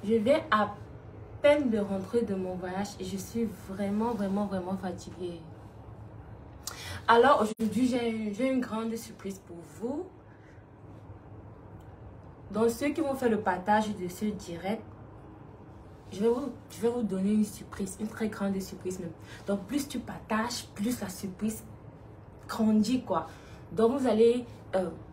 Je viens à peine de rentrer de mon voyage et je suis vraiment fatiguée. Alors aujourd'hui, j'ai une grande surprise pour vous. Donc ceux qui vont faire le partage de ce direct, je vais vous donner une surprise, une très grande surprise même. Donc plus tu partages, plus la surprise grandit quoi. Donc vous allez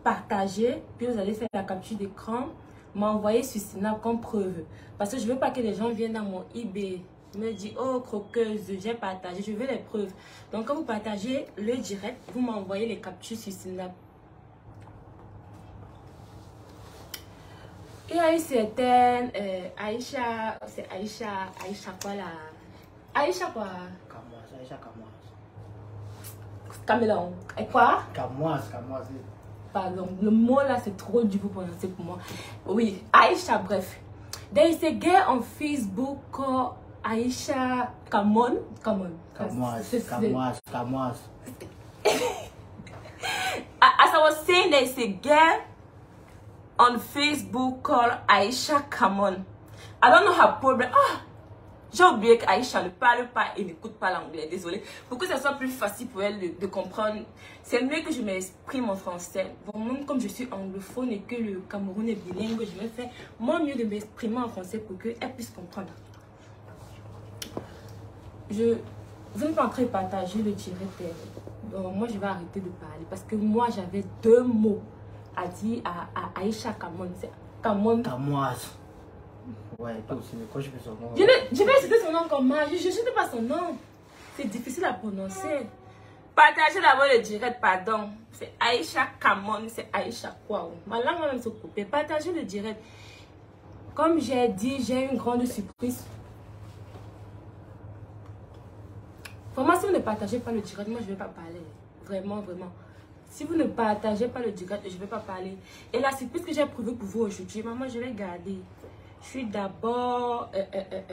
partager, puis vous allez faire la capture d'écran, m'envoyer sur Snap comme preuve. Parce que je ne veux pas que les gens viennent dans mon eBay, me disent oh croqueuse, j'ai partagé, je veux les preuves. Donc quand vous partagez le direct, vous m'envoyez les captures sur Snap. Il y a une certaine Aïcha, c'est Aïcha quoi là? Aïcha quoi? Kamoise, Aïcha Kamoise. Camelon. Et quoi? Kamoise. Pardon, le mot là c'est trop dur pour prononcer pour moi. Oui, Aïcha, bref. There is a girl on Facebook called Aïcha Kamoise. As I was saying, there is a girl on Facebook called Aïcha Kamon. I don't know her problem. Ah, j'ai oublié qu'Aïcha ne parle pas et n'écoute pas l'anglais. Désolée. Pour que ça soit plus facile pour elle de comprendre, c'est mieux que je m'exprime en français. Bon, même comme je suis anglophone et que le Cameroun est bilingue, je vais faire mon mieux de m'exprimer en français pour qu'elle puisse comprendre. Vous n'êtes pas en train de partager le direct. Donc moi, je vais arrêter de parler parce que moi, j'avais 2 mots a dit à Aïcha Kamon. C'est Kamon. Kamoise. Ouais, toi aussi, mais quand je fais son nom. Je vais citer son nom comme moi. Je ne sais pas son nom. C'est difficile à prononcer. Partagez d'abord le direct, pardon. C'est Aïcha Kamon, c'est Aïcha quoi. Ma langue va même se couper. Partagez le direct. Comme j'ai dit, j'ai une grande surprise. Vraiment, si vous ne partagez pas le direct, moi je ne vais pas parler. Vraiment. Si vous ne partagez pas le direct, je ne vais pas parler. Et la surprise que j'ai prévue pour vous aujourd'hui, maman, je vais garder. Je suis d'abord,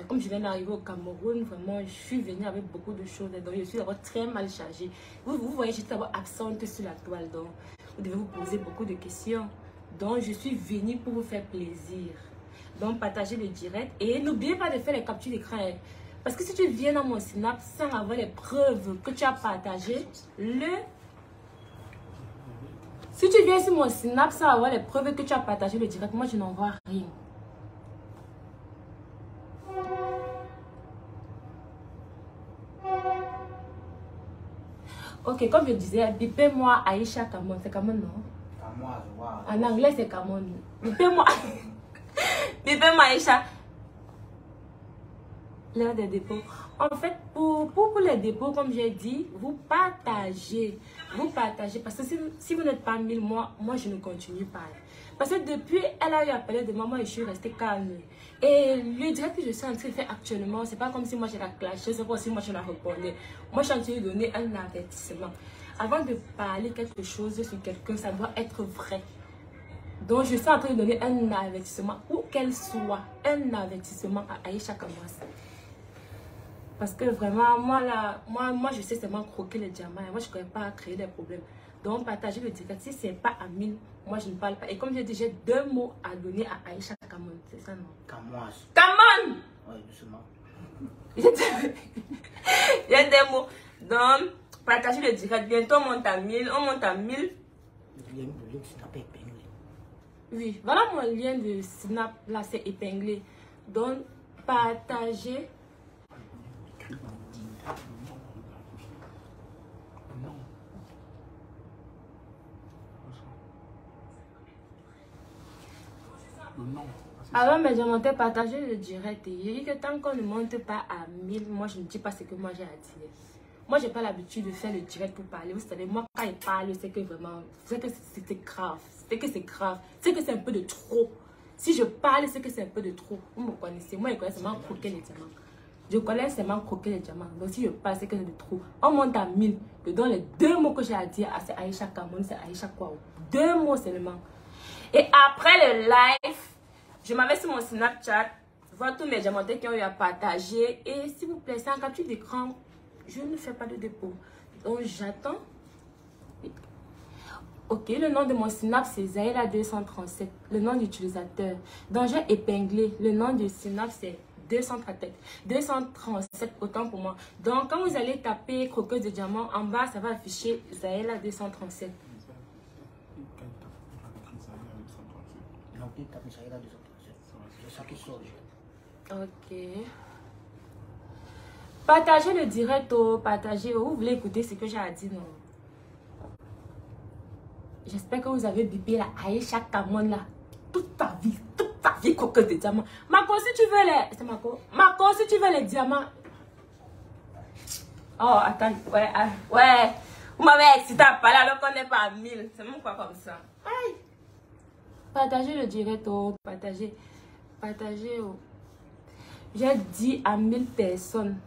comme je viens d'arriver au Cameroun, vraiment, je suis venue avec beaucoup de choses. Donc, je suis d'abord très mal chargée. Vous voyez, je suis d'abord absente sur la toile. Donc, vous devez vous poser beaucoup de questions. Donc, je suis venue pour vous faire plaisir. Donc, partagez le direct. Et n'oubliez pas de faire les captures d'écran. Parce que si tu viens dans mon Snap sans avoir les preuves que tu as partagées, si tu viens sur mon Snap sans avoir les preuves que tu as partagé le direct, moi je n'en vois rien. Ok, comme je disais, bipez-moi Aïcha Kamon. C'est Kamon, non? Kamoise, wow. En anglais, c'est Kamon. Bipez-moi. Bipez-moi Aïcha. L'heure des dépôts. En fait, pour les dépôts, comme j'ai dit, vous partagez. Vous partagez. Parce que si vous n'êtes pas 1000, moi, je ne continue pas. Parce que depuis, elle a eu à parler de maman et je suis restée calme. Et le direct que je suis en train de faire actuellement, c'est pas comme si moi je la clashais, c'est pas si moi je la reconnais. Moi, je suis en train de donner un avertissement. Avant de parler quelque chose sur quelqu'un, ça doit être vrai. Donc, je suis en train de donner un avertissement, où qu'elle soit, un avertissement à Aïcha Kamouas. Parce que vraiment, moi je sais seulement croquer les diamants. Et moi, je ne connais pas créer des problèmes. Donc, partagez le direct. Si ce n'est pas à 1000, moi, je ne parle pas. Et comme j'ai dit, j'ai 2 mots à donner à Aïcha Kamon. C'est ça, non? Kamoise. Kamon! Ouais, doucement. J'ai 2 mots. Donc, partagez le direct. Bientôt, on monte à 1000. On monte à 1000. Le lien Snap est épinglé. Oui, voilà mon lien de Snap. Là, c'est épinglé. Donc, partagez. Alors, mais j'ai monté partager le direct. Et j'ai dit que tant qu'on ne monte pas à 1000, moi je ne dis pas ce que moi j'ai à dire. Moi, j'ai pas l'habitude de faire le direct pour parler. Vous savez, moi, quand il parle, c'est que vraiment, c'est que c'était grave. C'est que c'est grave. C'est que c'est un peu de trop. Si je parle, c'est que c'est un peu de trop. Vous me connaissez. Moi, je connais seulement croquer les diamants. Je connais seulement croquer les diamants. Donc, si je parle, c'est que c'est de trop. On monte à 1000. Je donne les 2 mots que j'ai à dire. C'est Aïcha Kamon, c'est Aïcha Kwao. 2 mots seulement. Et après le live, je m'avais sur mon Snapchat, voir tous mes diamantés qui ont eu à partager. Et s'il vous plaît, c'est un capture d'écran. Je ne fais pas de dépôt. Donc, j'attends. Ok, le nom de mon Synapse, c'est Zahela 237, le nom d'utilisateur. Donc, j'ai épinglé, le nom de Synapse, c'est 237, autant pour moi. Donc, quand vous allez taper croqueuse de diamant, en bas, ça va afficher Zahela 237. Donc, il tape Zahela 237. C'est ça qui sort. Ok. Partagez le direct, partagez. Vous voulez écouter ce que j'ai à dire, non? J'espère que vous avez bipé la Aïcha Kamon là. Toute ta vie, coquette de diamants. Marco, si tu veux les... C'est Marco. Marco, si tu veux les diamants. Oh, attends. Ouais, ouais. Vous m'avez excité à parler alors qu'on n'est pas à 1000. C'est même quoi comme ça? Aïe. Partagez le direct, partagez. Partagez, J'ai dit à 1000 personnes.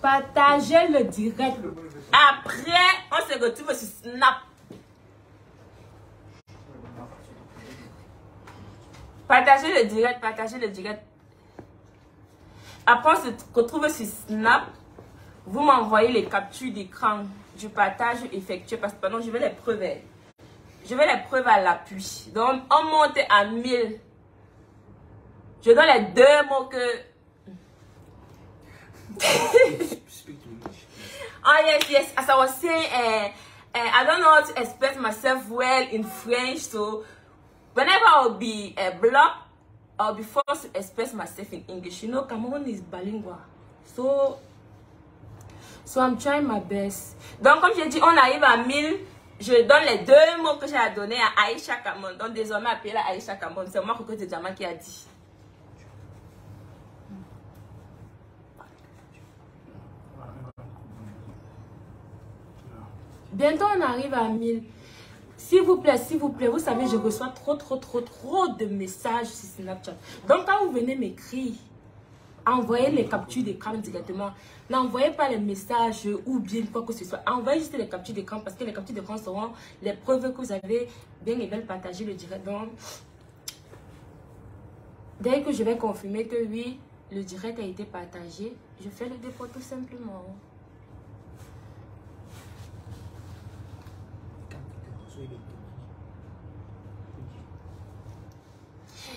Partagez le direct. Après, on se retrouve sur Snap. Partagez le direct, partagez le direct. Après, on se retrouve sur Snap. Vous m'envoyez les captures d'écran du partage effectué parce que pendant je vais les preuves. Je vais les preuves à l'appui. Donc, on monte à 1000. Je donne les deux mots que... Oh yes, as I was saying, I don't know how to express myself well in French, so whenever I'll be blocked, I'll be forced to express myself in English. You know, Cameroon is bilingual, so I'm trying my best. Donc, comme j'ai dit, on arrive à 1000. Je donne les deux mots que j'ai à donner à Aïcha Kamon. Donc, désormais, appelez-la Aïcha Kamon. C'est moi, Coco de Diamant, qui a dit. Bientôt, on arrive à 1000. S'il vous plaît, vous savez, je reçois trop de messages sur Snapchat. Donc, quand vous venez m'écrire, envoyez les captures d'écran directement. N'envoyez pas les messages ou bien quoi que ce soit. Envoyez juste les captures d'écran parce que les captures d'écran seront les preuves que vous avez bien et bien partagé le direct. Donc, dès que je vais confirmer que oui, le direct a été partagé, je fais le dépôt tout simplement.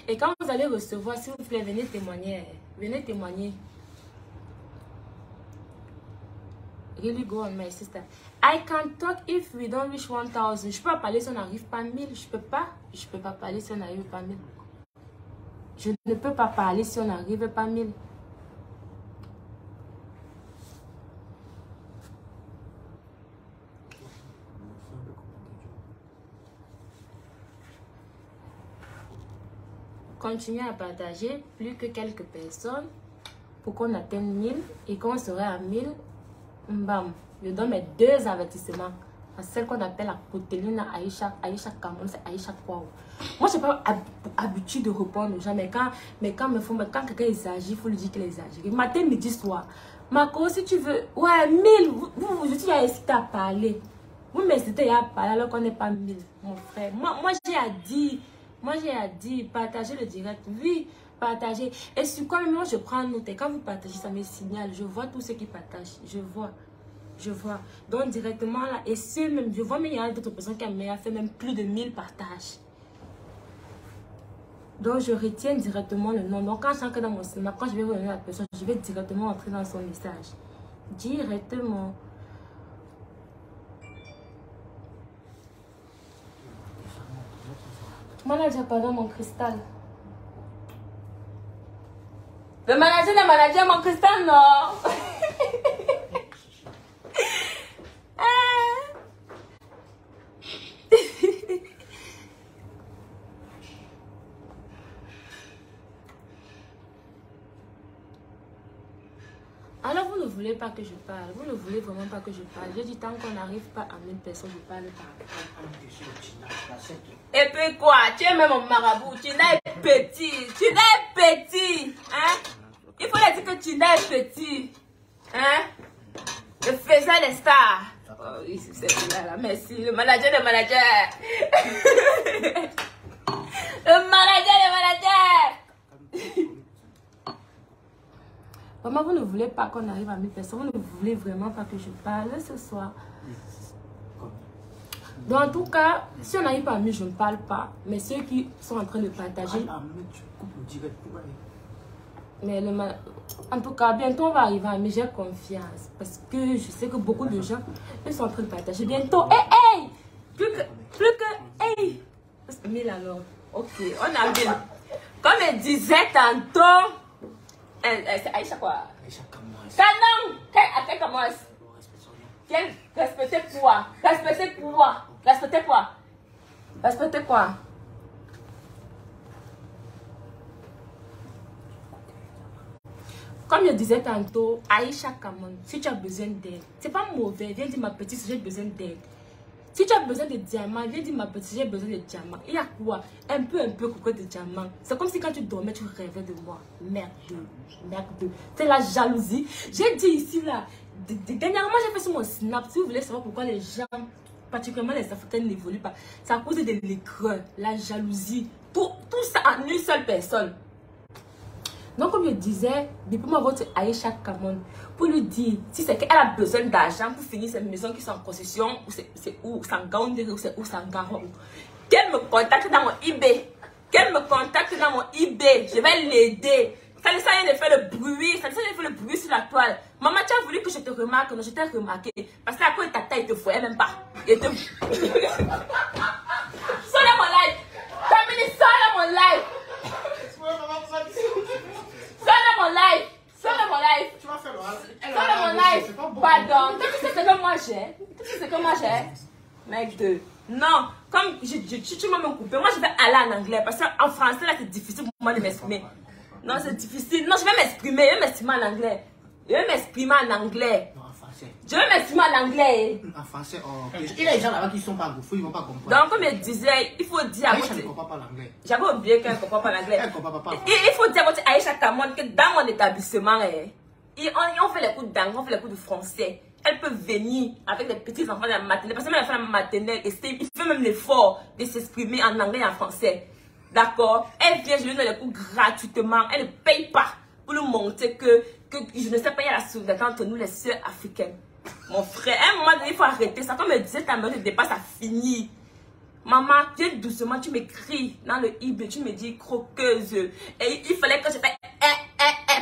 Et quand vous allez recevoir, s'il vous plaît, venez témoigner. Venez témoigner. Really go on, my sister. I can talk if we don't reach 1000. Je peux pas parler si on n'arrive pas à 1000. Je peux pas parler si on n'arrive pas à 1000. Je ne peux pas parler si on n'arrive pas à 1000. Continuez à partager plus que quelques personnes pour qu'on atteigne 1000 et qu'on serait à 1000. Bam, je donne mes deux avertissements à celle qu'on appelle la protéine Aïcha Kamon, c'est Aïcha quoi. Moi, je n'ai pas habitude de répondre aux gens, mais quand quelqu'un exagère, il faut lui dire qu'il exagère. Matin, midi, soir. Marco, si tu veux, ouais, 1000, je suis incité à parler. Vous m'incitez à parler alors qu'on n'est pas 1000, mon frère. Moi j'ai à dire. Moi, j'ai à dire, partagez le direct. Oui, partagez. Et sur quoi, moi, je prends note. Et quand vous partagez, ça me signale. Je vois tous ceux qui partagent. Je vois. Donc, directement, là, et ceux même, je vois, mais il y a d'autres personnes qui ont fait même plus de 1000 partages. Donc, je retiens directement le nom. Donc, quand je sens que dans mon cinéma, quand je vais revenir à la personne, je vais directement entrer dans son message. Directement. Manager, pardon, mon cristal. Le manager, mon cristal, non. Alors, vous ne voulez pas que je parle. Vous ne voulez vraiment pas que je parle. Je dis, tant qu'on n'arrive pas à 1000 personnes, je parle pas. Et puis quoi? Tu es même un marabout. Tu n'es petit. Hein? Il faut leur dire que tu n'es petit. Hein? Je faisais les stars. Oh oui, c'est là. Merci. Le manager. Le manager. Maman, vous ne voulez pas qu'on arrive à 1000 personnes. Vous ne voulez vraiment pas que je parle ce soir. Donc, en tout cas, si on n'arrive pas à 1000, je ne parle pas. Mais ceux qui sont en train de partager... Mais en tout cas, bientôt on va arriver à 1000, j'ai confiance. Parce que je sais que beaucoup de gens ils sont en train de partager. Bientôt, hey! Plus que, hey! 1000 alors. Ok, on a 1000. Comme elle disait tantôt, c'est Aïcha quoi? Aïcha Kamwas. Canon! Quel Kamwas? Respectez quoi? Respectez quoi? Respectez quoi? Respectez quoi? Comme je disais tantôt, Aïcha Kamon, si tu as besoin d'aide, c'est pas mauvais, viens dire ma petite, j'ai besoin d'aide. Si tu as besoin de diamants, viens dire ma petite, j'ai besoin de diamants. Il y a quoi? Un peu, coucou de diamants. C'est comme si quand tu dormais, tu rêvais de moi. Merdeux, merdeux. C'est la jalousie. J'ai dit ici, là, dernièrement, j'ai fait sur mon snap. Si vous voulez savoir pourquoi les gens, particulièrement les Africains, n'évoluent pas, c'est à cause de l'écran, la jalousie. Tout ça en une seule personne. Donc, comme je disais, depuis moi, votre Aïcha Kamon, pour lui dire, si c'est qu'elle a besoin d'argent pour finir ces maisons qui sont en concession, ou c'est où, Sangaoundé, ou c'est où, Sangaro, qu'elle me contacte dans mon eBay. Qu'elle me contacte dans mon eBay. Je vais l'aider. Ça ne sert à rien de faire le bruit. Ça ne sert à rien de faire le bruit sur la toile. Maman, tu as voulu que je te remarque. Non, je t'ai remarqué. Parce qu'à cause de ta taille, il te foyait même pas. Il te... Sors dans mon live. Terminé, sors dans mon live. Sors dans mon live. Sors dans mon live. Tu vas faire le sors dans mon live. Pardon. Tu sais ce que moi j'ai. Tu sais ce que moi j'ai. Mec de... Non. Comme tu m'as même coupé. Moi, je vais aller en anglais. Parce qu'en français, là, c'est difficile pour moi de m'exprimer. Non, c'est difficile. Non, je vais m'exprimer. Je vais m'exprimer en anglais. Je vais m'exprimer en anglais. Non, en français. Je vais m'exprimer en anglais. En français, oh, okay. Il y a des gens là-bas qui sont pas anglophons, ils vont pas comprendre. Donc, comme je disais, il faut dire à votre... Aïcha ne comprend pas l'anglais. J'avais oublié qu'elle ne comprend pas l'anglais. Elle ne comprend pas. Il faut dire à votre Aïcha Kamon que dans mon établissement, on fait les cours d'anglais, on fait les cours de français. Elle peut venir avec les petits enfants de la maternelle. Parce que même les enfants de la maternelle, il fait même l'effort de s'exprimer en anglais et en français. D'accord? Elle vient, je lui donne les cours gratuitement. Elle ne paye pas pour nous montrer que je ne sais pas, il y a la solidarité entre nous, les sœurs africaines. Mon frère, à un moment donné, il faut arrêter ça. Comme je disais, ta mère de départ, ça finit. Maman, viens doucement, tu m'écris dans le eBay, tu me dis croqueuse. Et il fallait que je fasse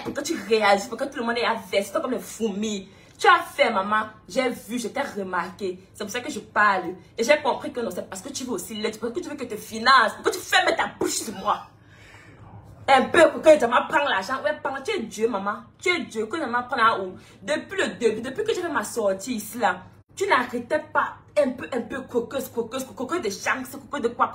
pour que tu réagisses, pour que tout le monde ait investi, comme les fourmis. Tu as fait, maman, j'ai vu, je t'ai remarqué. C'est pour ça que je parle. Et j'ai compris que non, c'est parce que tu veux aussi l'aide, parce que tu veux que tu te finances, pour que tu fermes ta bouche sur moi. Un peu pour que maman prenne l'argent. Ouais, pardon, tu es Dieu, maman. Tu es Dieu, que maman prend là haut. Depuis le début, depuis que j'ai fait ma sortie ici, là, tu n'arrêtais pas un peu coqueuse de chance, coqueuse de quoi.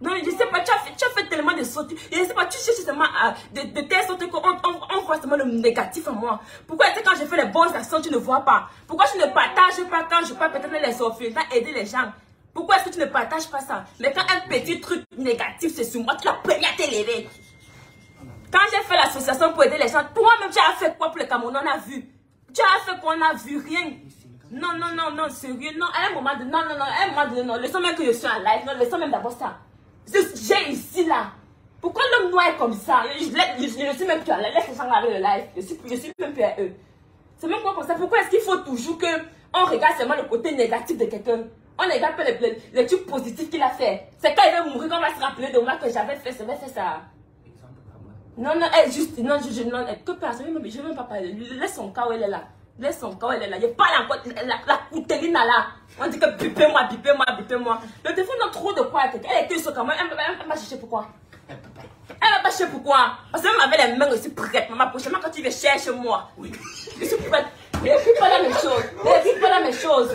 Non, je sais pas, tu as fait tellement de sorties. Je sais pas, tu cherches seulement de telles sortes qu'on voit seulement le négatif en moi. Pourquoi est-ce que quand je fais les bonnes actions, tu ne vois pas? Pourquoi tu ne partages pas quand je parle peut-être les orphelins, aider les gens? Pourquoi est-ce que tu ne partages pas ça? Mais quand un petit truc négatif c'est sur moi, tu l'as première à t'élever. Quand j'ai fait l'association pour aider les gens, toi-même tu as fait quoi pour le Cameroun? On a vu. Tu as fait quoi? On a vu rien. Non, sérieux, non, à un moment donné, non, laissons même que je suis en live, non, laissons même d'abord ça. J'ai ici, là. Pourquoi l'homme noir est comme ça? Je ne suis même plus à l'aise, laisse les gens regarder le live, je suis même plus à eux. C'est même quoi comme ça? Pourquoi est-ce qu'il faut toujours qu'on regarde seulement le côté négatif de quelqu'un? On regarde pas les trucs positifs qu'il a fait. C'est quand il va mourir qu'on va se rappeler de moi que j'avais fait ça. Non, juste, non, que personne, je ne vais même pas parler. Laisse son cas où elle est là. Laisse son cas où elle est là. Je parle encore, la couteline là. On dit que bipez-moi. Le téléphone a trop de quoi. Elle était sur comment? Elle m'a cherché pourquoi? Elle m'a pas cherché pourquoi? Parce qu'elle m'avait les mains aussi prêtes. Maman, prochainement quand tu veux chercher moi. Oui. Je suis prête. Ne dis pas la même chose.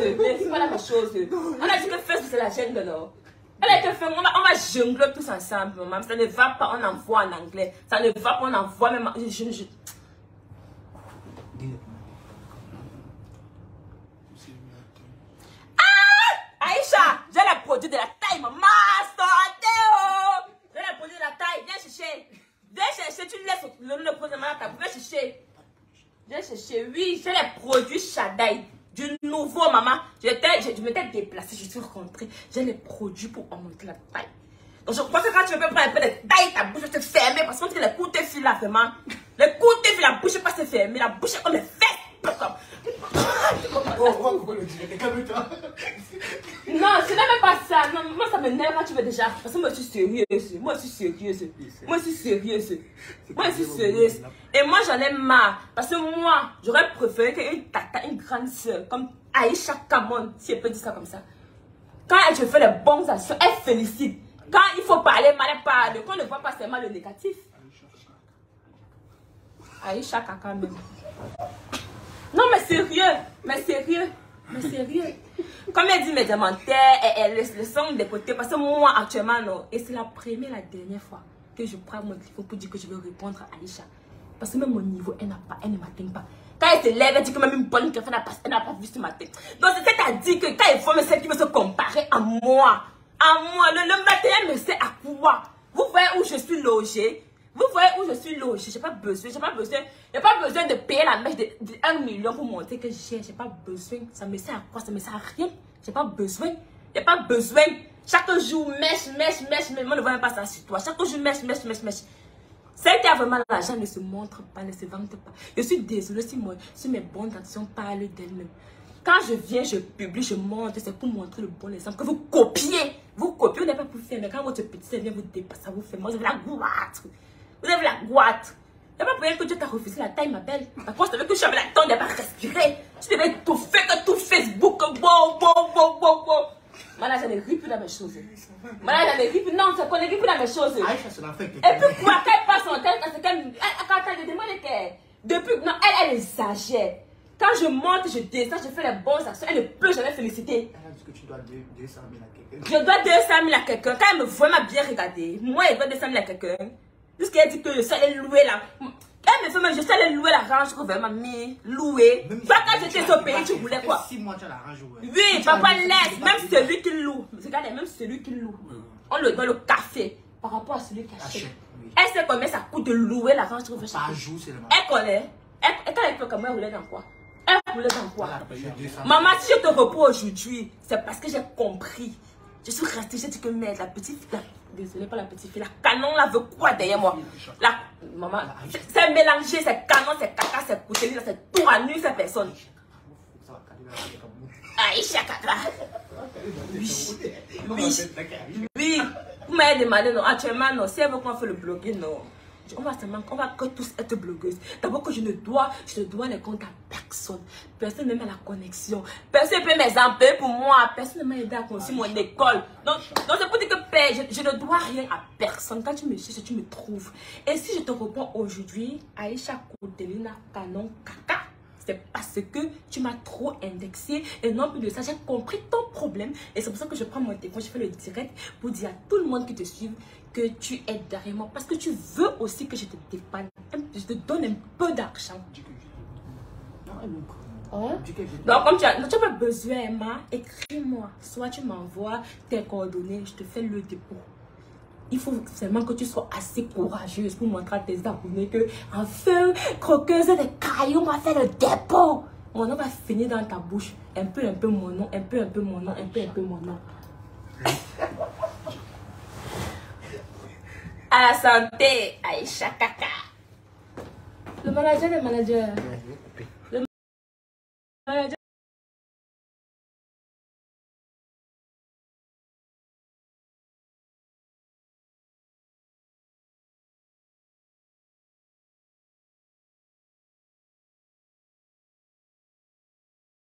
On a dit que Facebook c'est la chaîne de l'or. Elle a été fait, on va jongler tous ensemble, maman. Ça ne va pas, on envoie en anglais. Ça ne va pas, on envoie même. Aïcha, j'ai le produit de la taille, maman. Sortez, j'ai le produit de la taille. Viens chercher. Tu laisses le produit de la table. Viens chercher. Oui, j'ai les produits Shadai. Du nouveau, maman. Je m'étais déplacée, je suis rentrée. J'ai les produits pour augmenter la taille. Donc, je crois que quand tu veux prendre un peu de taille, ta bouche va te fermer parce que les coups te filent là, vraiment. Les coups te filent, la bouche passe s'est fermée, la bouche est comme les fesses. Non, ce n'est même pas ça. Non, moi, ça m'énerve quand tu veux déjà. Parce que moi, je suis sérieuse. Moi, je suis sérieuse. Moi, je suis sérieuse. Moi, je suis sérieuse. Et moi, j'en ai marre. Parce que moi, j'aurais préféré qu'une tata, une grande soeur, comme Aïcha Kamon, si elle peut dire ça comme ça. Quand elle te fait les bonnes actions, elle félicite. Quand il faut parler mal, elle parle. Quand on ne voit pas seulement le négatif. Aïcha Kaka même. Non, mais sérieux. Mais sérieux. Mais sérieux. Comme elle dit mes commentaires, elle laisse le son de côté. Parce que moi, actuellement, non. Et c'est la première, la dernière fois que je prends mon téléphone pour dire que je veux répondre à Aïcha. Parce que même mon niveau, elle ne m'atteint pas. Quand elle se lève, elle dit que même une bonne café, elle n'a pas vu ce matin. Donc, c'est-à-dire que quand il faut me celle qui veut se comparer à moi. Le matin, elle me sait à quoi. Vous voyez où je suis logée. Vous voyez où je suis logée. J'ai pas besoin de payer la mèche de 1 million pour montrer que j'ai pas besoin. Ça me sert à quoi? Ça me sert à rien. J'ai pas besoin. J'ai pas besoin. Chaque jour, mèche. Moi, ne vois même pas ça sur toi. Chaque jour, mèche. Celle qui a vraiment l'argent ne se montre pas, ne se vante pas. Je suis désolée si mes bonnes actions parlent d'elles-mêmes. Quand je viens, je publie, je montre, c'est pour montrer le bon exemple. Que vous copiez. Vous copiez, vous n'avez pas pour faire. Mais quand votre petit vient vous dépasser, ça vous fait mal. Vous avez la gouate. Vous avez la gouate. Il n'y a pas pour rien que Dieu t'a refusé la taille, ma belle. Par contre, je savais que j'avais la temps de ne pas respirer. Tu devais tout faire, que tout Facebook. Bon. Maintenant, je ne ris plus dans mes choses. Maintenant, je ne ris plus. Non, c'est qu'on ne rit plus dans mes choses. Aïcha, c'est la fête. Et puis quoi, quand elle passe son tête, quand elle demande qu'elle. Depuis, non, elle exagère. Quand je monte, je descends, je fais les bonnes actions, elle ne peut jamais féliciter. Elle a dit que tu dois 200 000 à quelqu'un. Je dois 200 000 à quelqu'un. Quand elle me voit, elle m'a bien regardé. Moi, elle doit 200 000 à quelqu'un. Jusqu'elle dit que je suis allée louer là. Elle me fait même, je suis allée louer la range que vraiment mis, louer. Toi, quand j'étais au pays, tu voulais quoi? 6 mois, tu as la range. Oui, papa laisse. Même celui qui loue. Regardez, même celui qui loue. On le donne le café par rapport à celui qui achète. Elle sait combien ça coûte de louer la range que vous Par jour, c'est le Elle connaît. Quand elle peut comme elle roulait dans quoi? Elle roulait dans quoi? Maman, si je te reprends aujourd'hui, c'est parce que j'ai compris. Je suis restée, j'ai dit que merde, la petite fille, désolée pas la petite fille, la canon là veut quoi derrière moi? Maman, c'est mélangé, c'est canon, c'est caca, c'est couteau, c'est tout à nu, cette personne. Aïcha Kaka. Oui. Vous m'avez demandé, non, actuellement, non, si elle veut qu'on fasse le bloguer, non. On va que tous être blogueuses. D'abord que je ne dois les comptes à personne. Personne ne met la connexion. Personne ne peut m'exempler pour moi. Personne ne m'a aidé à construire mon école. Donc c'est pour dire que je ne dois rien à personne. Quand tu me cherches, tu me trouves. Et si je te réponds aujourd'hui, Aïcha Koutelina Canon Kaka, c'est parce que tu m'as trop indexé. Et non plus de ça, j'ai compris ton problème. Et c'est pour ça que je prends mon téléphone, je fais le direct pour dire à tout le monde qui te suit que tu es derrière moi. Parce que tu veux aussi que je te dépanne. Je te donne un peu d'argent. Donc, comme tu n'as pas besoin, Emma, écris-moi. Soit tu m'envoies tes coordonnées, je te fais le dépôt. Il faut seulement que tu sois assez courageuse pour montrer à tes abonnés que, enfin, croqueuse des cailloux m'a fait le dépôt. Mon nom va finir dans ta bouche. Un peu mon nom, un peu mon nom, un peu mon nom. À la santé, Aïcha Kaka. Le manager.